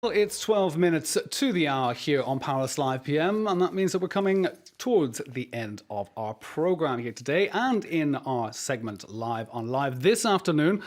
Well, it's 12 minutes to the hour here on Paris Live PM, and that means that we're coming towards the end of our program here today. And in our segment Live on Live this afternoon,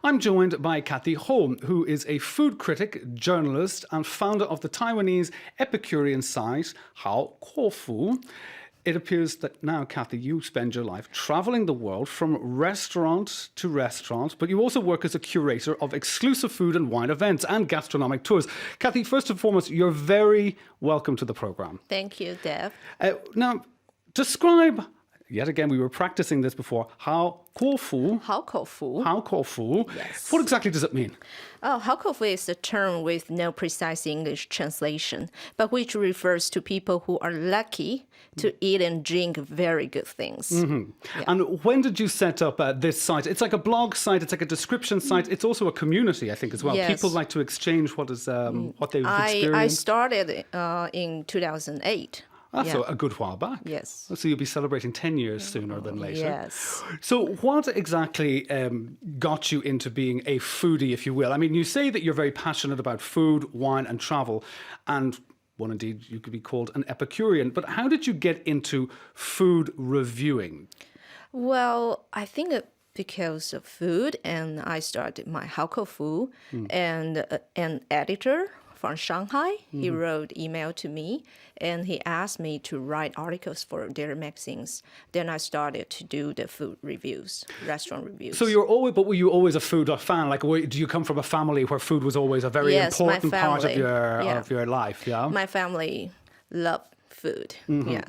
I'm joined by Cathy Ho, who is a food critic, journalist, and founder of the Taiwanese Epicurean site HaoKouFu. It appears that now, Cathy, you spend your life traveling the world from restaurant to restaurant, but you also work as a curator of exclusive food and wine events and gastronomic tours. Cathy, first and foremost, you're very welcome to the program. Thank you, Dev. Now, describe, yet again, we were practicing this before, HaoKouFu. HaoKouFu. Yes. What exactly does it mean? HaoKouFu is a term with no precise English translation, but which refers to people who are lucky to eat and drink very good things. Mm-hmm. Yeah. And when did you set up this site? It's like a blog site, it's like a description site, it's also a community, I think, as well. Yes. People like to exchange what they've experienced. I started in 2008. That's a good while back. Yes. So you'll be celebrating 10 years sooner than later. Yes. So what exactly got you into being a foodie, if you will? I mean, you say that you're very passionate about food, wine and travel, and well, indeed, you could be called an Epicurean. But how did you get into food reviewing? Well, I think because of food, and I started my HaoKouFu, and an editor from Shanghai, he wrote email to me, and he asked me to write articles for their magazines. Then I started to do the food reviews, restaurant reviews. So were you always a food fan? Like, do you come from a family where food was always a very important part of your life? Yeah, my family loved food. Yeah,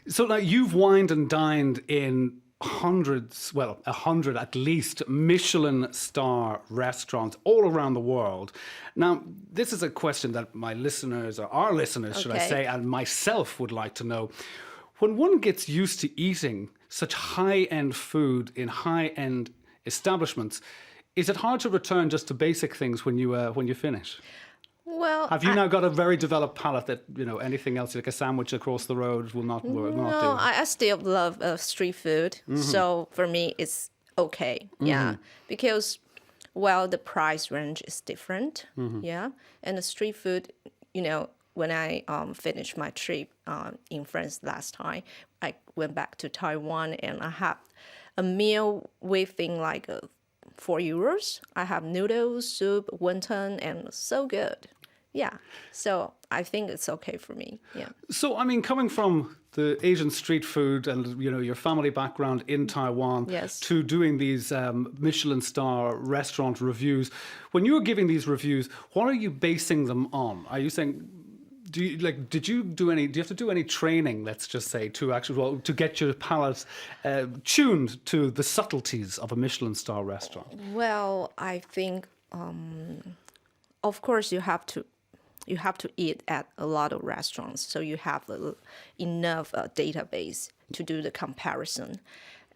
so now you've wined and dined in hundreds, well, 100 at least, Michelin star restaurants all around the world. Now, this is a question that my listeners, or our listeners, should I say, and myself would like to know. When one gets used to eating such high-end food in high-end establishments, is it hard to return just to basic things when you finish? Well, have you now got a very developed palate that, anything else, like a sandwich across the road, will not work? No, I still love street food. So for me, it's okay. Yeah, because, well, the price range is different. Yeah, and the street food, when I finished my trip in France last time, I went back to Taiwan and I had a meal within like €4. I have noodles, soup, wonton, and so good. Yeah, so I think it's okay for me. Yeah. So, I mean, coming from the Asian street food and, your family background in Taiwan to doing these Michelin star restaurant reviews, when you were giving these reviews, what are you basing them on? Are you saying, do you have to do any training, let's just say, to get your palate tuned to the subtleties of a Michelin star restaurant? Well, I think, of course, you have to eat at a lot of restaurants, so you have enough database to do the comparison.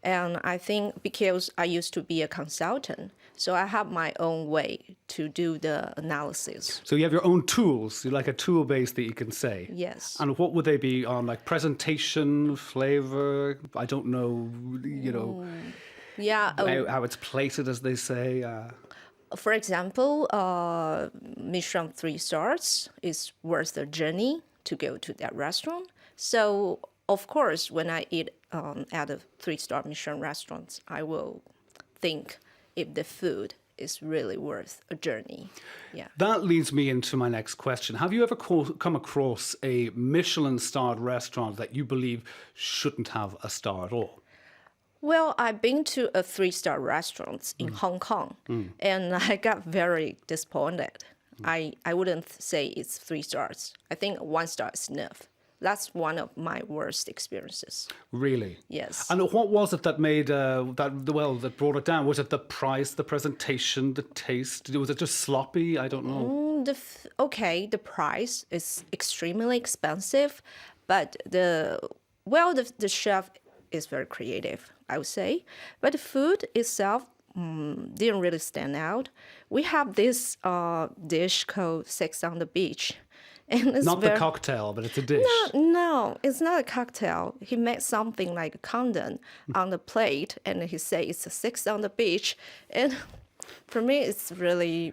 And I think because I used to be a consultant, so I have my own way to do the analysis. So you have your own tools, like a tool base that you can say. Yes. And what would they be on, like presentation, flavor? I don't know, Yeah. how it's plated, as they say. For example, Michelin 3 stars is worth the journey to go to that restaurant. So, of course, when I eat at a 3-star Michelin restaurant, I will think if the food is really worth a journey. Yeah. That leads me into my next question. Have you ever come across a Michelin-starred restaurant that you believe shouldn't have a star at all? Well, I've been to a 3-star restaurant in Hong Kong, and I got very disappointed. I wouldn't say it's 3 stars. I think 1 star is enough. That's one of my worst experiences. Really? Yes. And what was it that made that brought it down? Was it the price, the presentation, the taste? Was it just sloppy? I don't know. The price is extremely expensive, but the chef is very creative, I would say. But the food itself didn't really stand out. We have this dish called Sex on the Beach. And it's not the cocktail, but it's a dish. No, it's not a cocktail. He made something like a condom on the plate, and he said it's a sex on the beach. And for me, it's really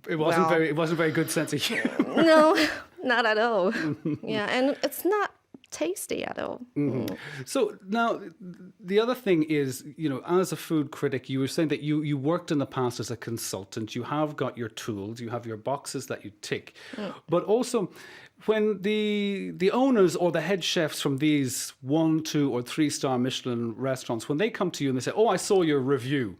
It wasn't very good sense of humor. No, not at all. Yeah, and it's not tasty at all. So now, the other thing is, as a food critic, you were saying that you worked in the past as a consultant. You have got your tools, you have your boxes that you tick. But also, when the owners or the head chefs from these 1, 2, or 3-star Michelin restaurants, when they come to you and they say, "Oh, I saw your review,"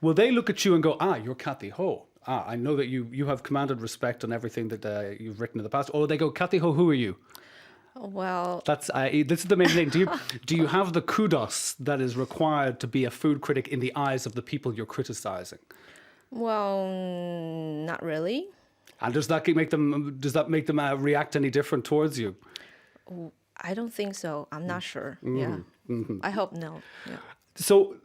will they look at you and go, "Ah, you're Cathy Ho. I know that you have commanded respect on everything that you've written in the past," or they go, "Cathy Ho, who are you?" Well, This is the main thing. Do you have the kudos that is required to be a food critic in the eyes of the people you're criticizing? well, not really. And does that make them react any different towards you? I don't think so. I'm not sure. Yeah. I hope no. Yeah. So,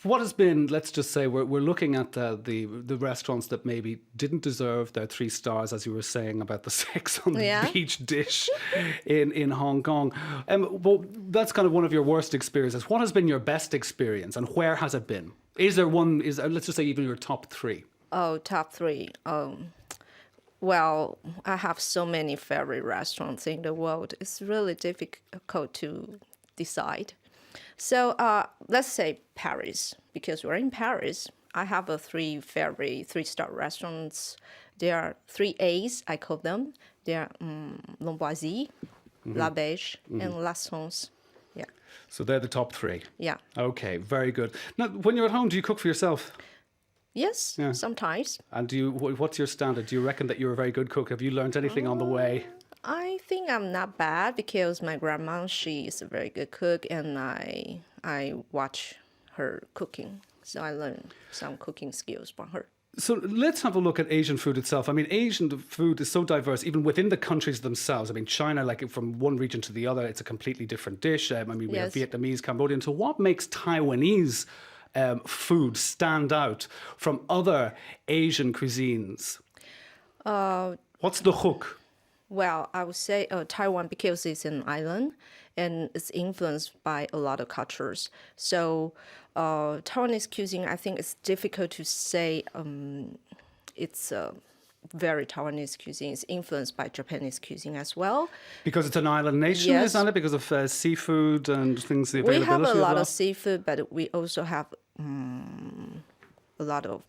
what has been? Let's just say we're looking at the restaurants that maybe didn't deserve their 3 stars, as you were saying about the sex on the beach dish in Hong Kong. Well, that's kind of one of your worst experiences. What has been your best experience, and where has it been? Is there one? Let's just say even your top 3? Oh, top 3. Well, I have so many favorite restaurants in the world. It's really difficult to decide. So let's say Paris, because we're in Paris. I have 3 favorite 3-star restaurants. There are 3 A's, I call them. They are L'Amboisie, La Beige, and La Sens. Yeah. So they're the top 3. Yeah. Okay, very good. Now, when you're at home, do you cook for yourself? Yes, sometimes. And what's your standard? Do you reckon that you're a very good cook? Have you learned anything on the way? I think I'm not bad because my grandma, she is a very good cook, and I watch her cooking. So I learned some cooking skills from her. So let's have a look at Asian food itself. I mean, Asian food is so diverse, even within the countries themselves. I mean, China, like from one region to the other, it's a completely different dish. I mean, we have Vietnamese, Cambodian. So what makes Taiwanese food stand out from other Asian cuisines? What's the hook? Well, I would say Taiwan, because it's an island and it's influenced by a lot of cultures. So Taiwanese cuisine, I think it's difficult to say it's very Taiwanese cuisine. It's influenced by Japanese cuisine as well. Because it's an island nation, isn't it? Because of seafood and things, the availability. We have a lot of of seafood, but we also have a lot of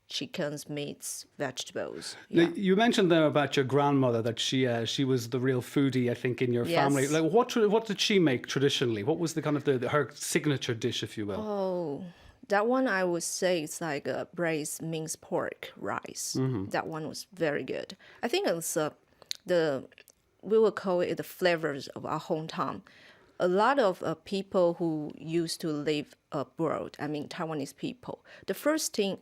chickens, meats, vegetables. Yeah. Now, you mentioned there about your grandmother, that she was the real foodie, I think, in your family. Like, what did she make traditionally? What was the kind of her signature dish, if you will? Oh, that one I would say it's like a braised minced pork rice. That one was very good. I think it's we will call it the flavors of our hometown. A lot of people who used to live abroad, I mean Taiwanese people, the first thing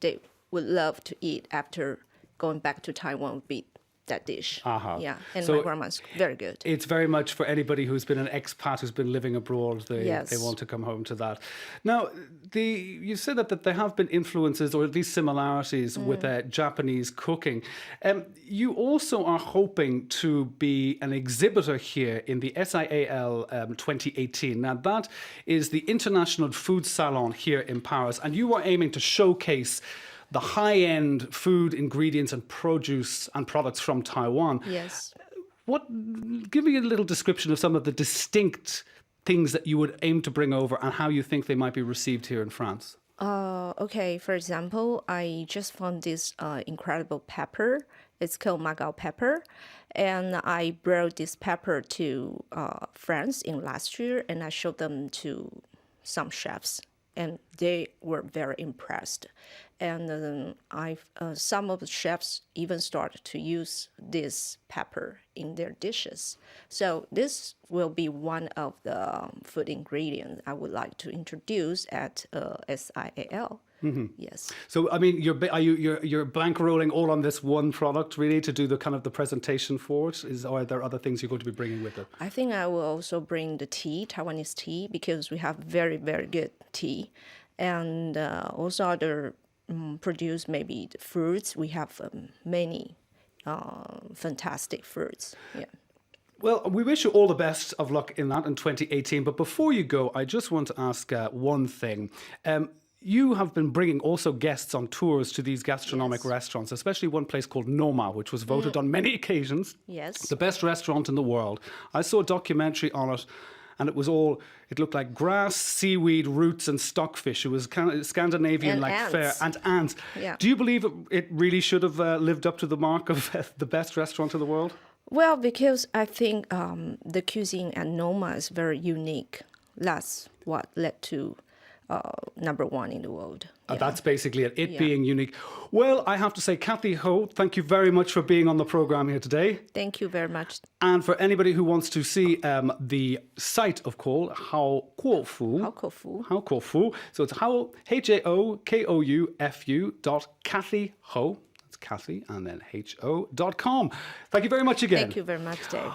they would love to eat after going back to Taiwan would be that dish. Yeah, and so my grandma's very good. It's very much for anybody who's been an expat, who's been living abroad. They want to come home to that. Now, you said that there have been influences, or at least similarities, with Japanese cooking. You also are hoping to be an exhibitor here in the SIAL 2018. Now, that is the International Food Salon here in Paris, and you are aiming to showcase the high-end food, ingredients and produce and products from Taiwan. Yes. Give me a little description of some of the distinct things that you would aim to bring over and how you think they might be received here in France. Okay, for example, I just found this incredible pepper. It's called Magao pepper. And I brought this pepper to France in last year, and I showed them to some chefs, and they were very impressed. And some of the chefs even started to use this pepper in their dishes. So this will be one of the food ingredients I would like to introduce at SIAL. Yes. So, I mean, you're bankrolling all on this one product, really, to do the kind of the presentation for it? Or are there other things you're going to be bringing with it? I think I will also bring the tea, Taiwanese tea, because we have very, very good tea. And also other produce maybe the fruits. We have many fantastic fruits. Yeah. Well, we wish you all the best of luck in that in 2018. But before you go, I just want to ask one thing. you have been bringing also guests on tours to these gastronomic Yes. restaurants, especially one place called Noma, which was voted on many occasions Yes. the best restaurant in the world. I saw a documentary on it, and it looked like grass, seaweed, roots, and stockfish. It was kind of Scandinavian And like ants. fare, and ants. Yeah. Do you believe it really should have lived up to the mark of the best restaurant in the world? Well, because I think the cuisine at Noma is very unique. That's what led to #1 in the world. Yeah. That's basically it, Yeah. being unique. Well, I have to say, Cathy Ho, thank you very much for being on the program here today. Thank you very much. And for anybody who wants to see the site of HaoKouFu. HaoKouFu. So it's HaoKouFu.Cathy Ho. That's Cathy and then HO.com. Thank you very much again. Thank you very much, Dave.